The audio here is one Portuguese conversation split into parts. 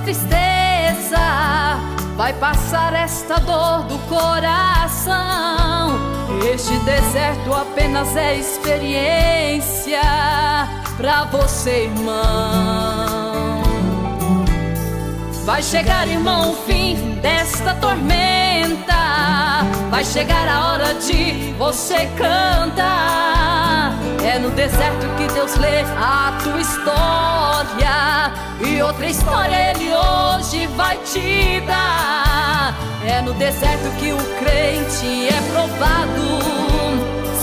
tristeza, vai passar esta dor do coração. Este deserto apenas é experiência pra você, irmão. Vai chegar, irmão, o fim desta tormenta. Vai chegar a hora de você cantar. É no deserto que Deus lê a tua história, e outra história Ele hoje vai te dar. É no deserto que o crente é provado.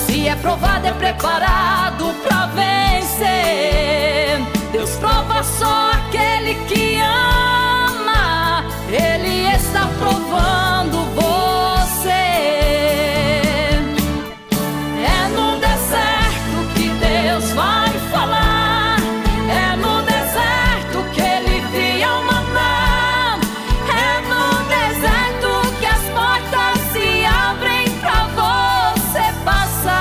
Se é provado, é preparado pra vencer. Deus prova só aquele que ama. Ele está provando você. É no deserto que Deus vai falar. É no deserto que Ele envia o maná. É no deserto que as portas se abrem pra você passar.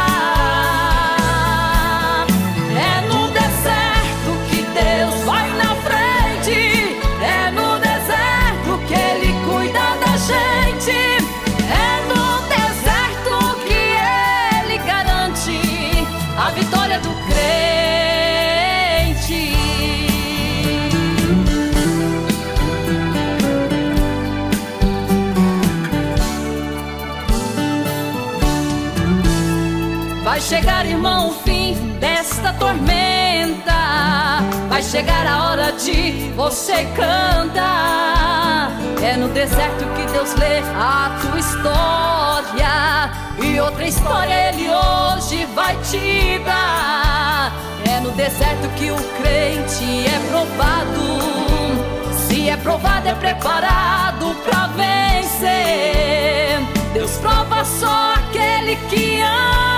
É no deserto que Deus vai na frente. É no deserto que Ele cuida da gente. É no deserto que Ele garante a vitória do crente. Vai chegar, irmão, o fim desta tormenta. Vai chegar a hora de você cantar. É no deserto que Deus lê a tua história, e outra história Ele hoje vai te dar. É no deserto que o crente é provado. Se é provado, é preparado pra vencer. Deus prova só aquele que ama.